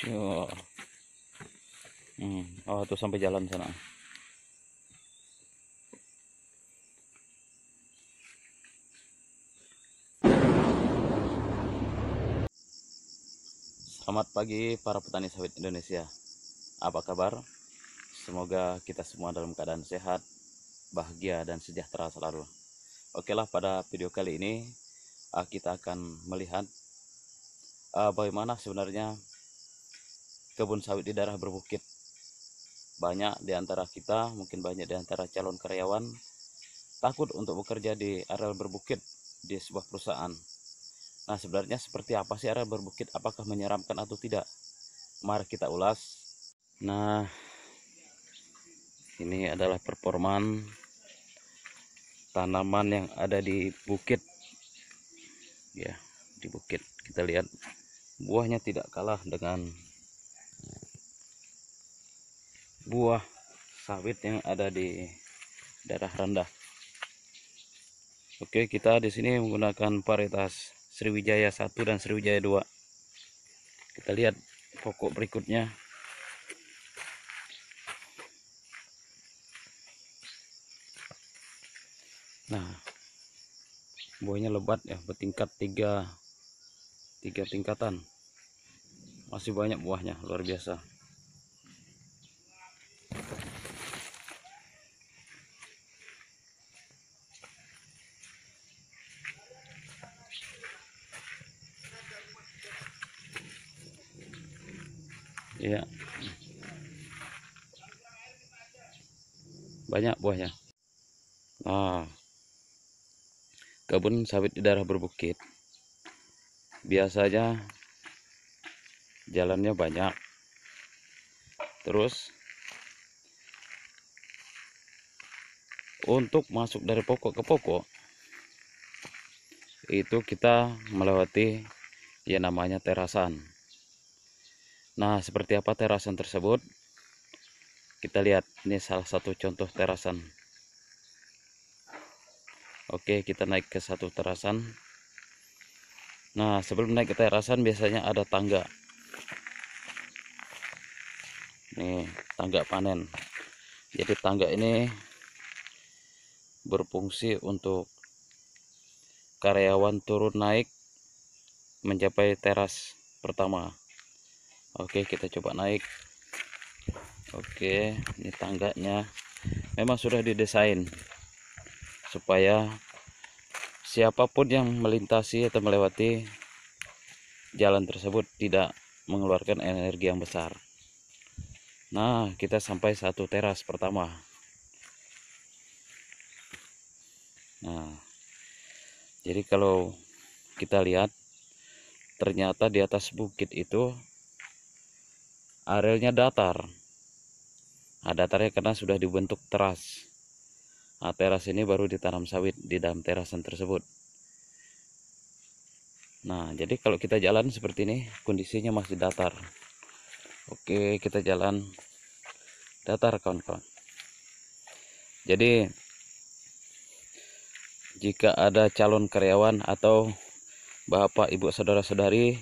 Yo. Oh, tuh sampai jalan sana. Selamat pagi para petani sawit Indonesia. Apa kabar? Semoga kita semua dalam keadaan sehat, bahagia, dan sejahtera selalu. Oke lah, pada video kali ini kita akan melihat bagaimana sebenarnya kebun sawit di daerah berbukit. Banyak di antara kita, mungkin banyak di antara calon karyawan takut untuk bekerja di areal berbukit di sebuah perusahaan. Nah, sebenarnya seperti apa sih areal berbukit? Apakah menyeramkan atau tidak? Mari kita ulas. Nah, ini adalah performan tanaman yang ada di bukit. Ya, di bukit. Kita lihat buahnya tidak kalah dengan buah sawit yang ada di daerah rendah. Oke, kita di sini menggunakan varietas Sriwijaya 1 dan Sriwijaya 2. Kita lihat pokok berikutnya. Nah, buahnya lebat ya, bertingkat tiga tingkatan. Masih banyak buahnya, luar biasa. Iya, banyak buahnya. Nah, kebun sawit di daerah berbukit biasanya jalannya banyak. Terus untuk masuk dari pokok ke pokok itu kita melewati yang namanya terasan. Nah, seperti apa terasan tersebut? Kita lihat, ini salah satu contoh terasan. Oke, kita naik ke satu terasan. Nah, sebelum naik ke terasan biasanya ada tangga. Nih, tangga panen. Jadi tangga ini berfungsi untuk karyawan turun naik mencapai teras pertama. Oke, kita coba naik. Oke, ini tangganya memang sudah didesain supaya siapapun yang melintasi atau melewati jalan tersebut tidak mengeluarkan energi yang besar. Nah, kita sampai satu teras pertama. Nah, jadi kalau kita lihat, ternyata di atas bukit itu arealnya datar. Nah, datarnya karena sudah dibentuk teras. Nah, teras ini baru ditanam sawit di dalam terasan tersebut. Nah, jadi kalau kita jalan seperti ini, kondisinya masih datar. Oke, kita jalan datar, kawan-kawan. Jadi, jika ada calon karyawan atau bapak, ibu, saudara-saudari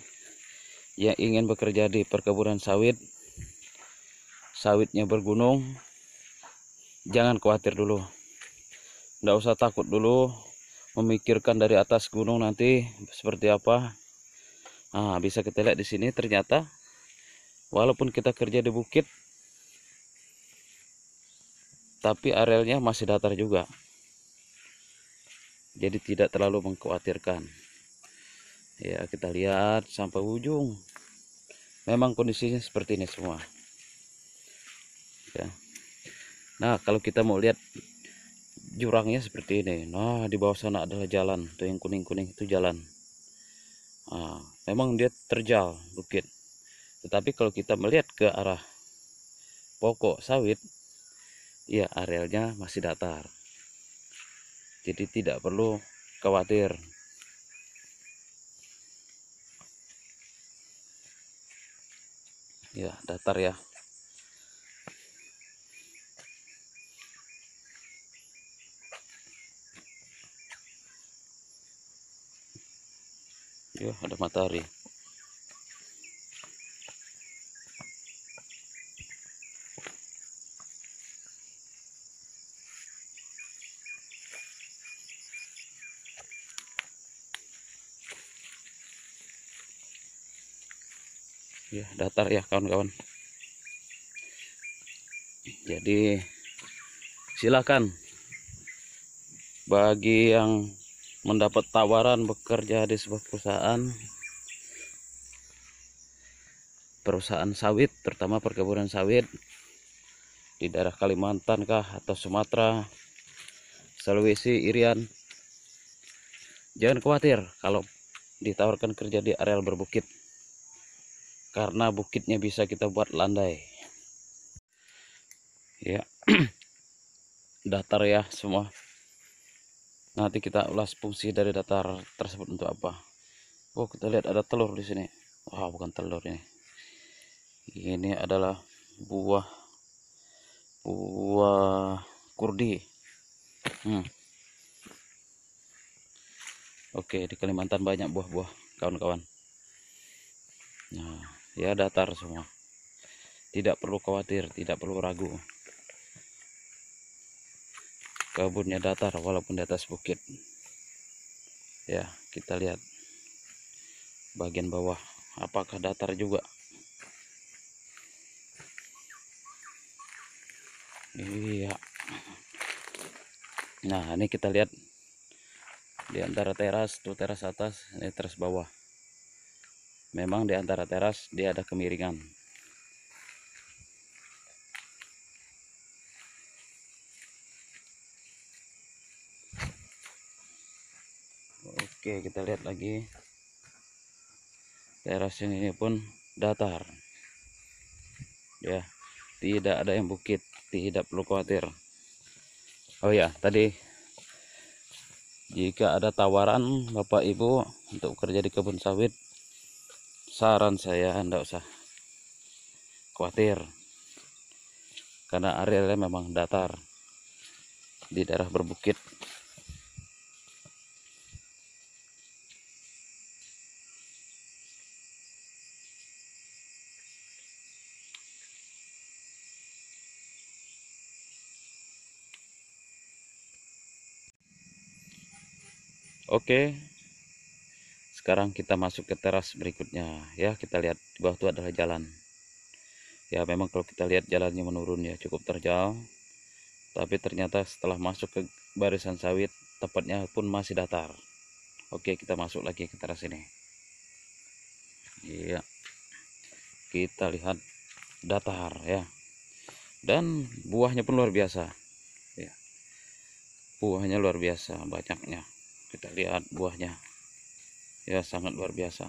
yang ingin bekerja di perkebunan sawit, sawitnya bergunung, jangan khawatir dulu. Nggak usah takut dulu memikirkan dari atas gunung nanti seperti apa. Nah, bisa kita lihat di sini ternyata walaupun kita kerja di bukit, tapi arealnya masih datar juga. Jadi tidak terlalu mengkhawatirkan. Ya, kita lihat sampai ujung. Memang kondisinya seperti ini semua. Ya. Nah, kalau kita mau lihat jurangnya seperti ini. Nah, di bawah sana adalah jalan. Tuh yang kuning-kuning itu jalan. Nah, memang dia terjal bukit. Tetapi kalau kita melihat ke arah pokok sawit, ya arealnya masih datar. Jadi tidak perlu khawatir. Ya, datar ya. Ya, ada matahari. Ya, datar ya kawan-kawan. Jadi silakan bagi yang mendapat tawaran bekerja di sebuah perusahaan sawit, terutama perkebunan sawit di daerah Kalimantan kah atau Sumatera, Sulawesi, Irian, jangan khawatir kalau ditawarkan kerja di areal berbukit, karena bukitnya bisa kita buat landai ya. Datar ya semua. Nanti kita ulas fungsi dari datar tersebut untuk apa. Oh, kita lihat ada telur di sini. Wah, bukan telur ini. Ini adalah buah kurdi. Oke, di Kalimantan banyak buah-buah kawan-kawan. Nah, ya datar semua. Tidak perlu khawatir, tidak perlu ragu. Kebunnya datar walaupun di atas bukit. Ya, kita lihat bagian bawah apakah datar juga. Iya. Nah, ini kita lihat di antara teras, tuh teras atas, ini teras bawah. Memang di antara teras dia ada kemiringan. Oke, kita lihat lagi. Teras ini pun datar. Ya, tidak ada yang bukit, tidak perlu khawatir. Oh ya, tadi jika ada tawaran Bapak Ibu untuk kerja di kebun sawit, saran saya enggak usah khawatir, karena arealnya memang datar di daerah berbukit. Oke, sekarang kita masuk ke teras berikutnya ya. Kita lihat di bawah itu adalah jalan. Ya, memang kalau kita lihat jalannya menurun ya, cukup terjal. Tapi ternyata setelah masuk ke barisan sawit, tepatnya pun masih datar. Oke, kita masuk lagi ke teras ini. Iya, kita lihat datar ya. Dan buahnya pun luar biasa. Ya, buahnya luar biasa banyaknya. Kita lihat buahnya. Ya, sangat luar biasa.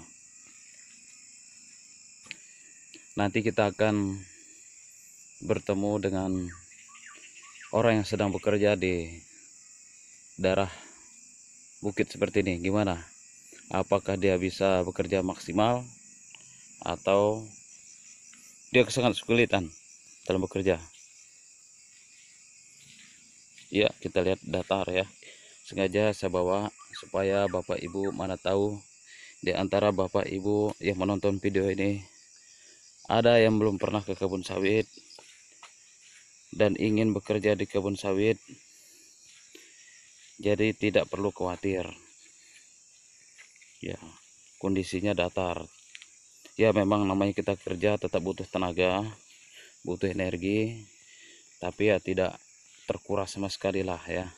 Nanti kita akan bertemu dengan orang yang sedang bekerja di daerah bukit seperti ini. Gimana? Apakah dia bisa bekerja maksimal atau dia sangat kesulitan dalam bekerja? Ya, kita lihat datar ya. Sengaja saya bawa supaya Bapak Ibu mana tahu di antara Bapak Ibu yang menonton video ini ada yang belum pernah ke kebun sawit dan ingin bekerja di kebun sawit. Jadi tidak perlu khawatir. Ya, kondisinya datar. Ya, memang namanya kita kerja tetap butuh tenaga, butuh energi, tapi ya tidak terkuras sama sekali lah ya.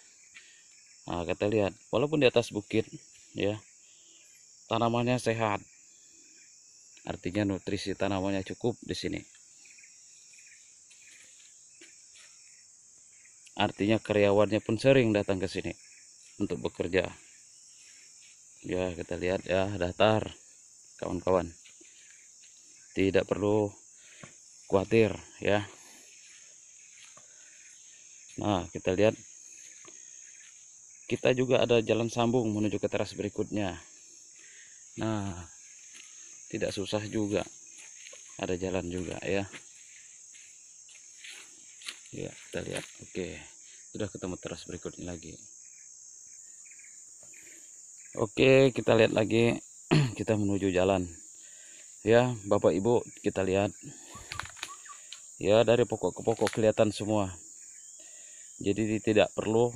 Nah, kita lihat walaupun di atas bukit ya, tanamannya sehat, artinya nutrisi tanamannya cukup di sini, artinya karyawannya pun sering datang ke sini untuk bekerja ya. Kita lihat ya, datar kawan-kawan, tidak perlu khawatir ya. Nah, kita lihat kita juga ada jalan sambung menuju ke teras berikutnya. Nah, tidak susah juga, ada jalan juga ya. Ya, kita lihat. Oke, sudah ketemu teras berikutnya lagi. Oke, kita lihat lagi. Kita menuju jalan ya Bapak Ibu. Kita lihat ya, dari pokok ke pokok kelihatan semua, jadi tidak perlu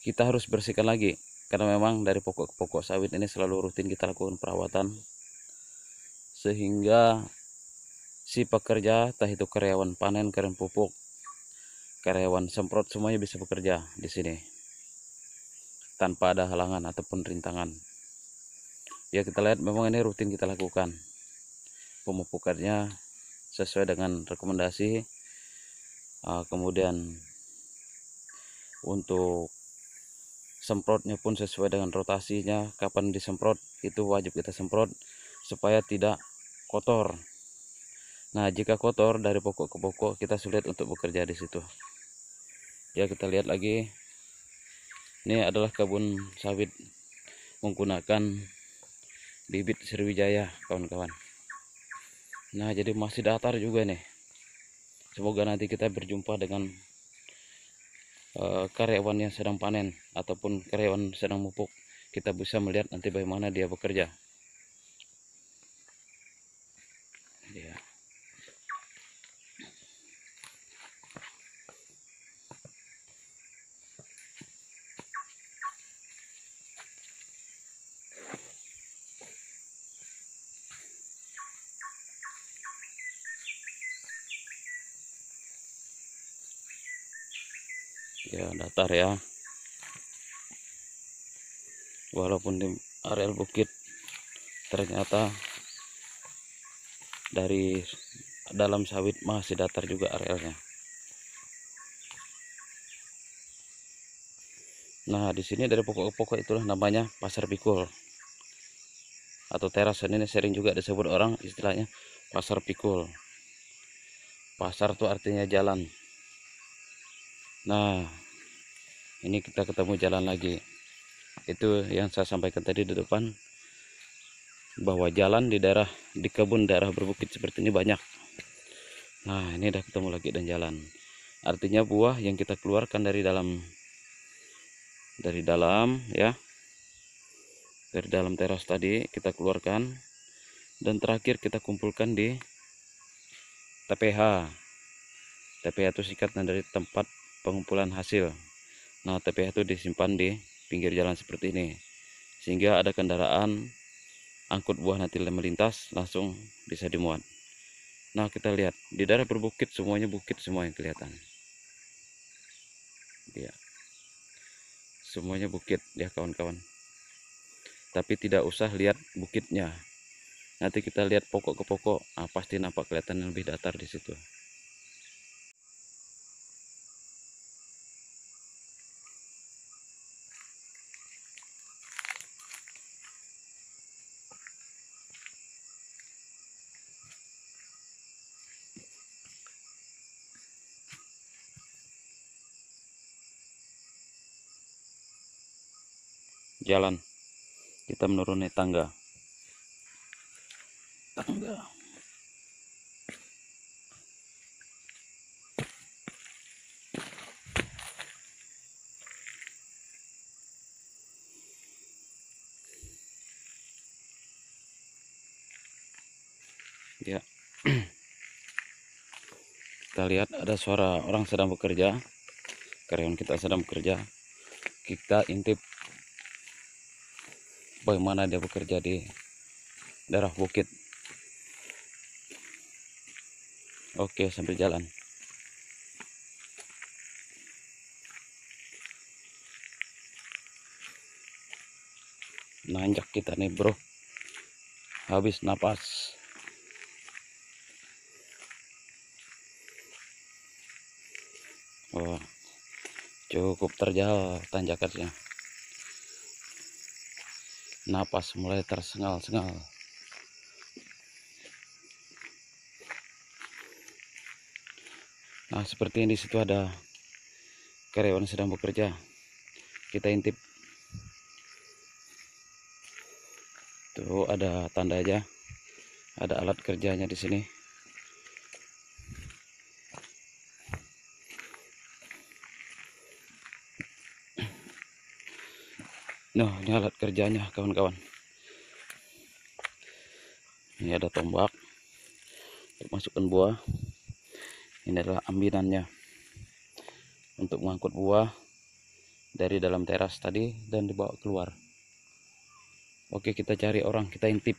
kita harus bersihkan lagi karena memang dari pokok-pokok sawit ini selalu rutin kita lakukan perawatan, sehingga si pekerja, entah itu karyawan panen, karyawan pupuk, karyawan semprot, semuanya bisa bekerja di sini tanpa ada halangan ataupun rintangan. Ya, kita lihat memang ini rutin kita lakukan. Pemupukannya sesuai dengan rekomendasi. Kemudian untuk semprotnya pun sesuai dengan rotasinya, kapan disemprot itu wajib kita semprot supaya tidak kotor. Nah, jika kotor dari pokok ke pokok, kita sulit untuk bekerja di situ. Ya, kita lihat lagi. Ini adalah kebun sawit menggunakan bibit Sriwijaya, kawan-kawan. Nah, jadi masih datar juga nih. Semoga nanti kita berjumpa dengan karyawan yang sedang panen ataupun karyawan sedang mupuk. Kita bisa melihat nanti bagaimana dia bekerja. Ya. Ya, datar ya, walaupun di areal bukit, ternyata dari dalam sawit masih datar juga arealnya. Nah, di sini dari pokok-pokok itulah namanya pasar pikul atau teras. Ini sering juga disebut orang istilahnya pasar pikul. Pasar itu artinya jalan. Nah, ini kita ketemu jalan lagi. Itu yang saya sampaikan tadi di depan, bahwa jalan di kebun daerah berbukit seperti ini banyak. Nah, ini udah ketemu lagi dan jalan. Artinya buah yang kita keluarkan dari dalam ya, dari dalam teras tadi kita keluarkan, dan terakhir kita kumpulkan di TPH. TPH itu singkatan dari tempat pengumpulan hasil. Nah, TPH itu disimpan di pinggir jalan seperti ini, sehingga ada kendaraan angkut buah nanti melintas langsung bisa dimuat. Nah, kita lihat di daerah berbukit semuanya bukit semua yang kelihatan. Ya, semuanya bukit ya kawan-kawan. Tapi tidak usah lihat bukitnya. Nanti kita lihat pokok ke pokok, pasti nampak kelihatan yang lebih datar di situ. Jalan, kita menuruni tangga. Ya. Kita lihat ada suara orang sedang bekerja, karyawan kita sedang bekerja. Kita intip bagaimana dia bekerja di daerah bukit. Oke, sambil jalan. Nanjak kita nih bro, habis napas. Wah, cukup terjal tanjakannya. Napas mulai tersengal-sengal. Nah, seperti ini, di situ ada karyawan sedang bekerja. Kita intip. Tuh ada tanda aja. Ada alat kerjanya di sini. Nah, ini alat kerjanya kawan-kawan. Ini ada tombak untuk masukkan buah. Ini adalah ambinannya untuk mengangkut buah dari dalam teras tadi dan dibawa keluar. Oke, kita cari orang, kita intip.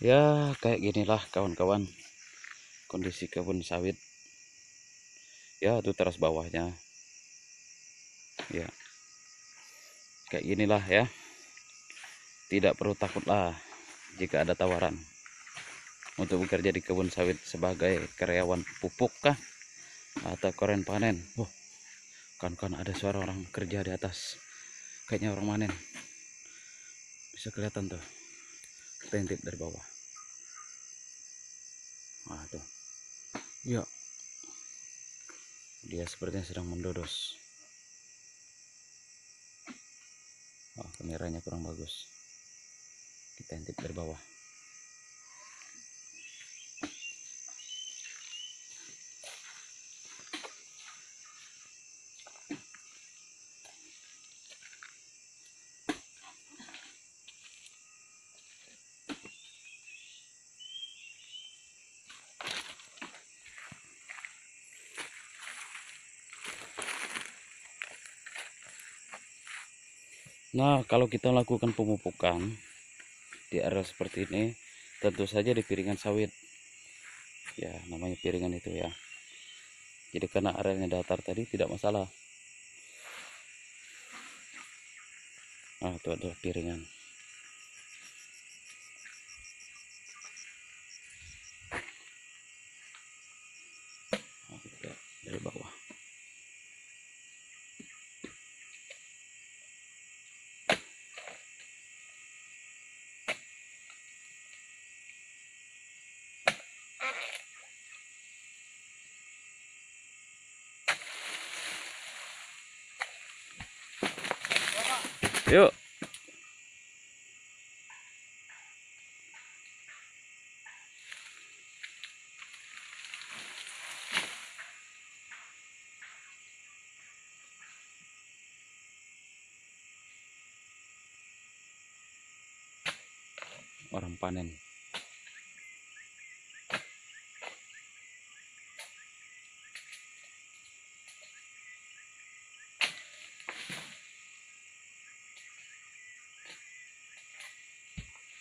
Ya, kayak ginilah kawan-kawan kondisi kebun sawit. Ya, itu teras bawahnya. Ya, kayak ginilah ya. Tidak perlu takutlah jika ada tawaran untuk bekerja di kebun sawit sebagai karyawan pupuk kah atau koren panen. Kan ada suara orang kerja di atas. Kayaknya orang panen. Bisa kelihatan tuh. Kita intip dari bawah. Nah, tuh. Ya. Dia sepertinya sedang mendodos. Kameranya kurang bagus. Kita intip dari bawah. Nah, kalau kita lakukan pemupukan di area seperti ini, tentu saja di piringan sawit. Ya, namanya piringan itu ya. Jadi karena areanya datar tadi tidak masalah. Nah, itu adalah piringan. Nah, kita dari bawah. Yuk. Orang panen.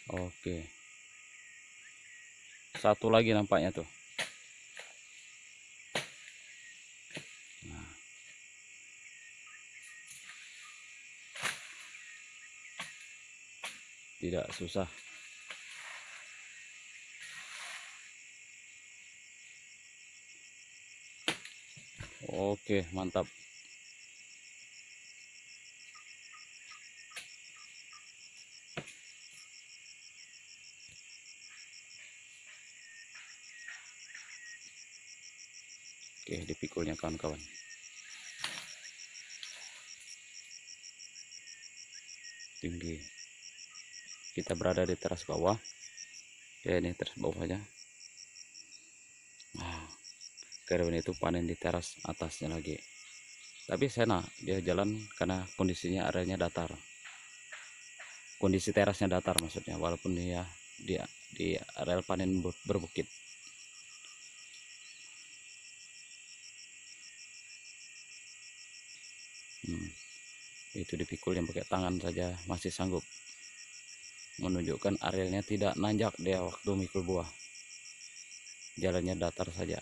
Oke. Satu lagi nampaknya tuh. Nah. Tidak susah. Oke, mantap. Oke, dipikulnya kawan-kawan. Tinggi. Kita berada di teras bawah. Ya, ini teras bawahnya. Nah, karyawan itu panen di teras atasnya lagi. Tapi sena dia jalan karena kondisinya areanya datar. Kondisi terasnya datar maksudnya, walaupun dia di areal panen berbukit. Itu dipikul yang pakai tangan saja masih sanggup, menunjukkan arealnya tidak nanjak dia waktu mikul buah, jalannya datar saja.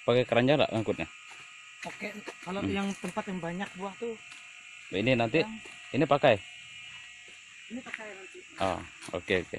Pakai keranjang nggak ngangkutnya? Oke, kalau yang tempat yang banyak buah tuh Ini nanti yang ini pakai. ini pakai nanti. Oh, oke oke.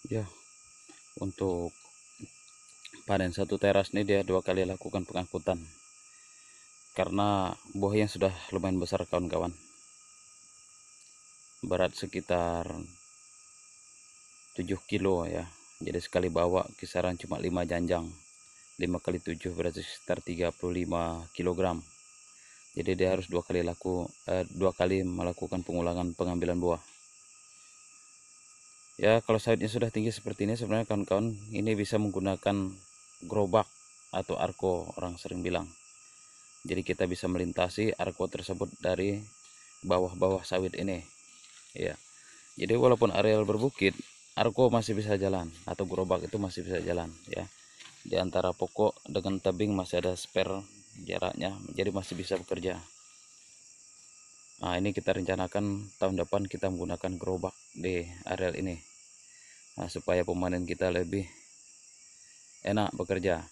Ya, untuk panen satu teras ini dia 2 kali lakukan pengangkutan karena buahnya sudah lumayan besar kawan-kawan, berat sekitar 7 kilo ya. Jadi sekali bawa kisaran cuma 5 janjang, 5 kali 7 berarti sekitar 35 kilogram. Jadi dia harus 2 kali melakukan pengulangan pengambilan buah. Ya, kalau sawitnya sudah tinggi seperti ini sebenarnya kawan-kawan ini bisa menggunakan gerobak atau arko orang sering bilang. Jadi kita bisa melintasi arko tersebut dari bawah-bawah sawit ini. Ya. Jadi walaupun areal berbukit, arko masih bisa jalan atau gerobak itu masih bisa jalan ya. Di antara pokok dengan tebing masih ada spare jaraknya, jadi masih bisa bekerja. Nah, ini kita rencanakan tahun depan kita menggunakan gerobak di areal ini. Nah, supaya pemanen kita lebih enak bekerja.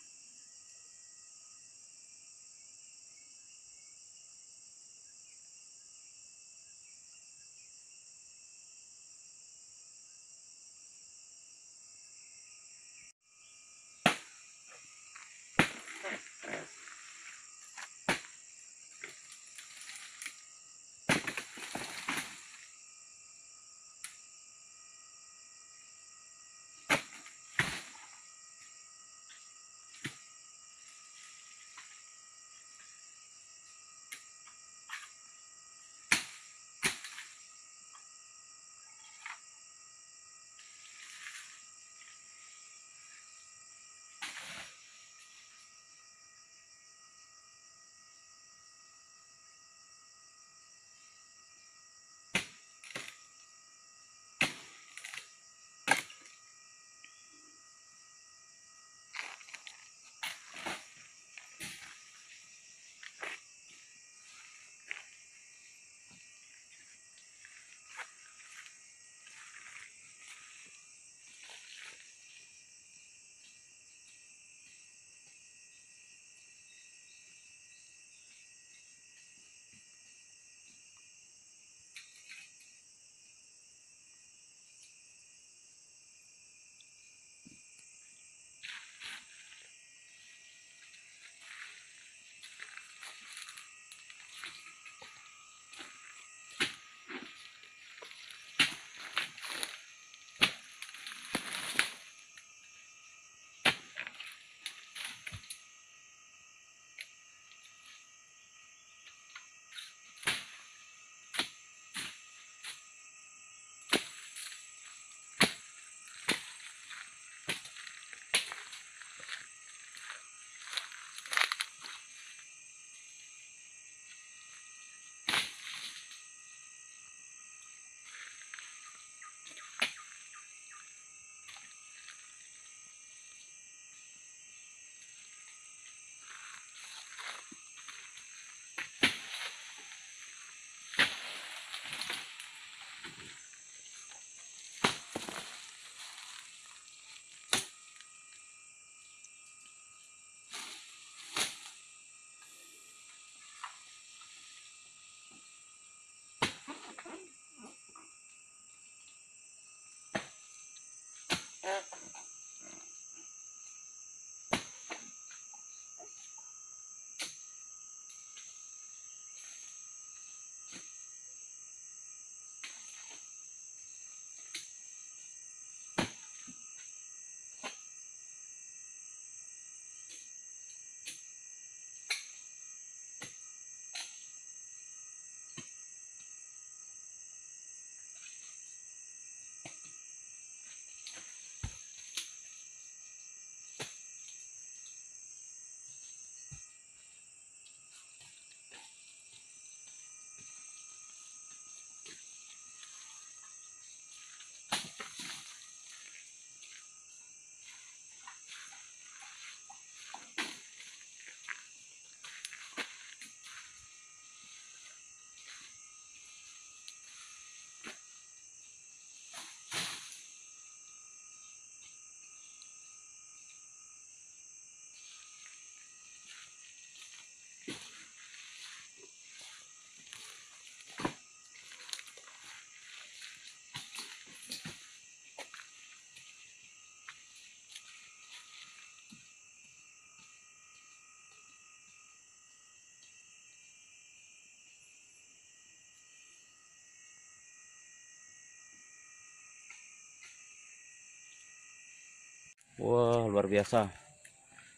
Wah, luar biasa.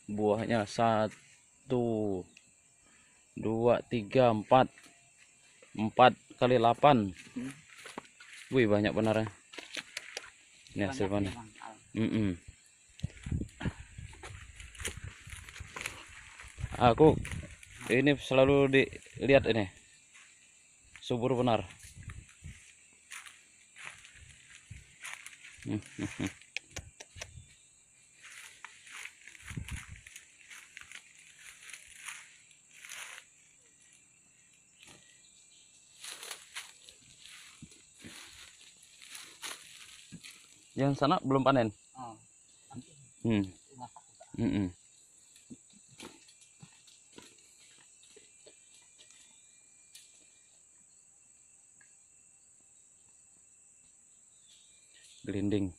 Buahnya 1, 2, 3, 4. 4 kali 8. Wih, banyak benar ya. Ini hasil panen. Aku ini selalu dilihat ini. Subur benar. Yang sana belum panen. Hmm. Mm-mm. Gelinding.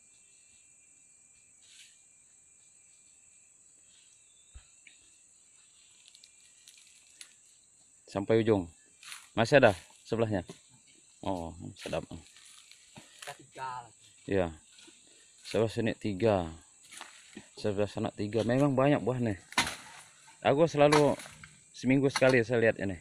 Sampai ujung. Masih ada sebelahnya. Oh, sedap. Ya, sebelah sini 3, sebelah sana 3. Memang banyak buahnya. Aku selalu seminggu sekali saya lihat ini.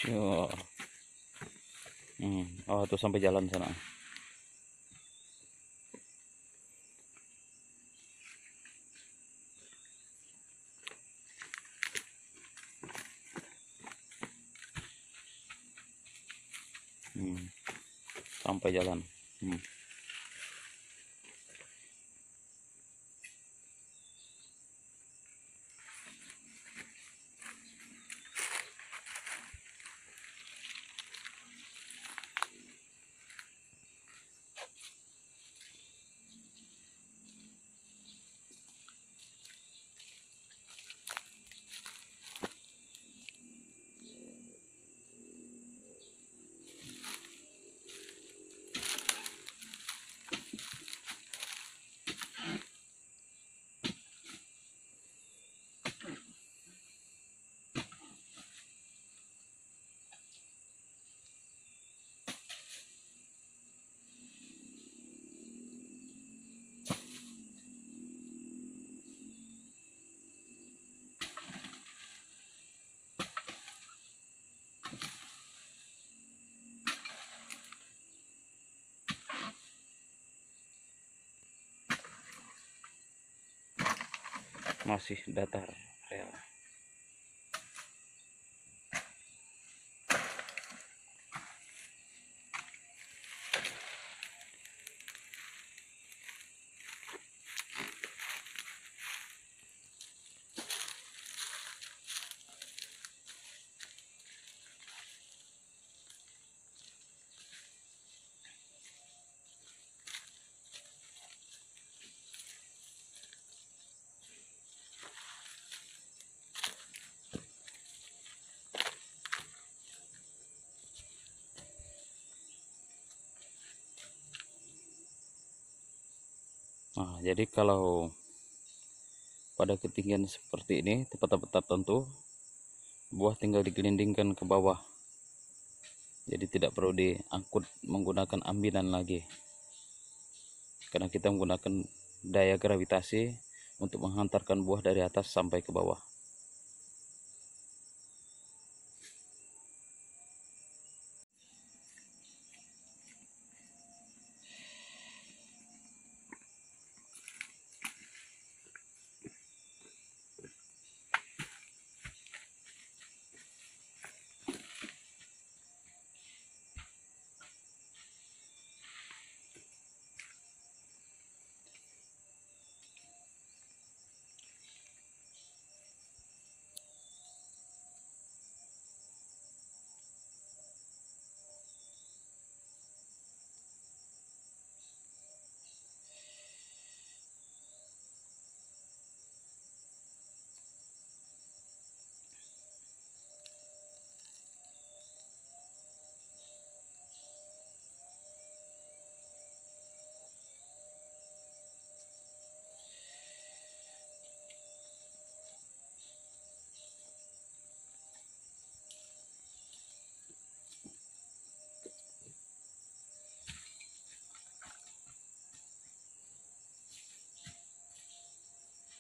Sure. Oh, tuh sampai jalan sana. sampai jalan. Masih datar ya. Nah, jadi kalau pada ketinggian seperti ini, tempat-tempat tertentu, buah tinggal digelindingkan ke bawah. Jadi tidak perlu diangkut menggunakan ambinan lagi. Karena kita menggunakan daya gravitasi untuk menghantarkan buah dari atas sampai ke bawah.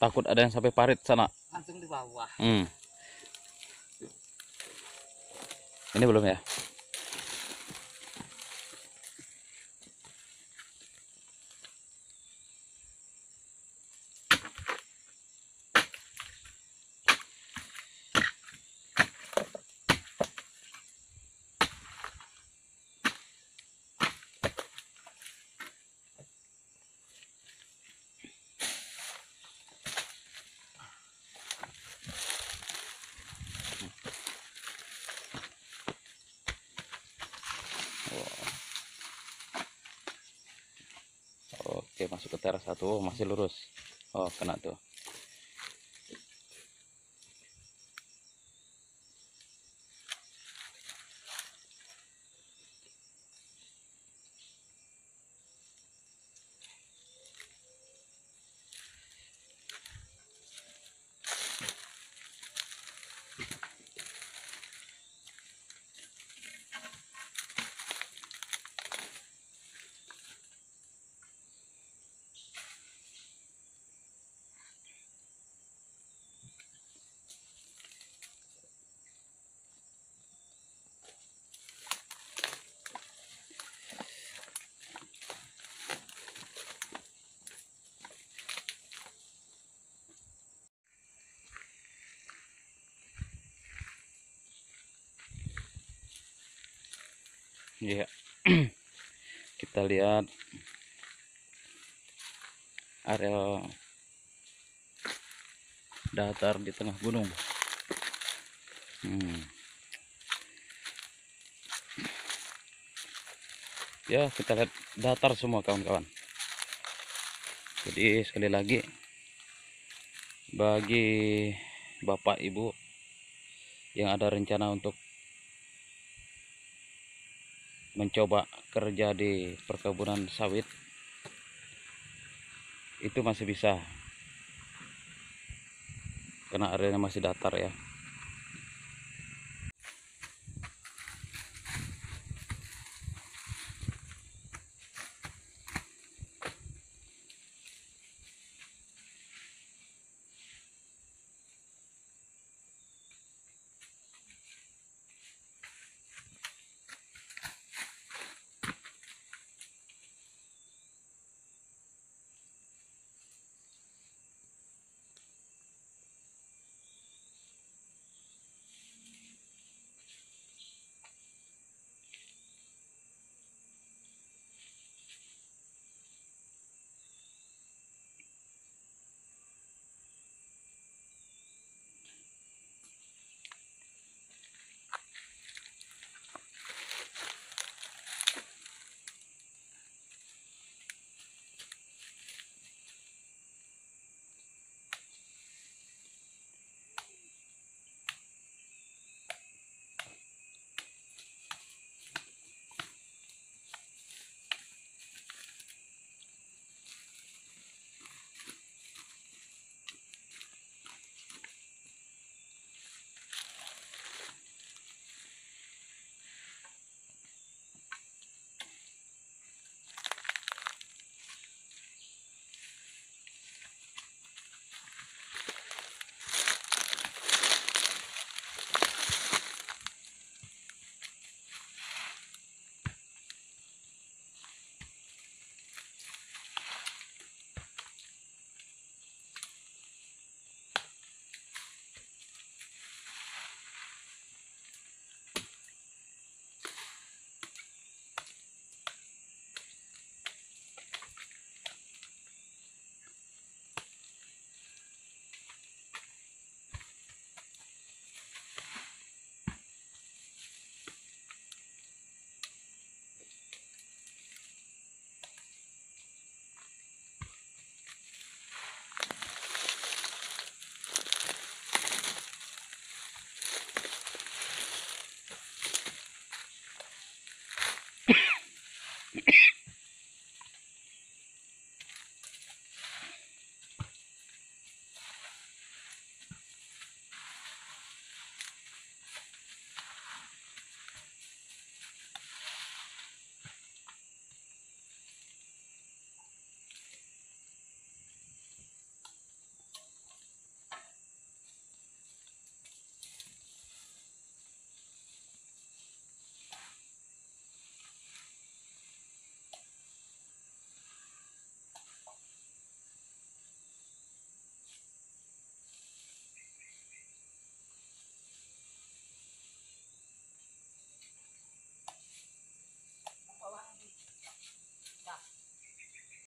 Takut ada yang sampai parit sana. Langsung di bawah. Ini belum ya? Oke, masuk ke teras satu, masih lurus. Oh, kena tuh. Iya. kita lihat area datar di tengah gunung. Ya, kita lihat datar semua kawan-kawan. Jadi sekali lagi, bagi bapak ibu yang ada rencana untuk mencoba kerja di perkebunan sawit, itu masih bisa, karena areanya masih datar ya.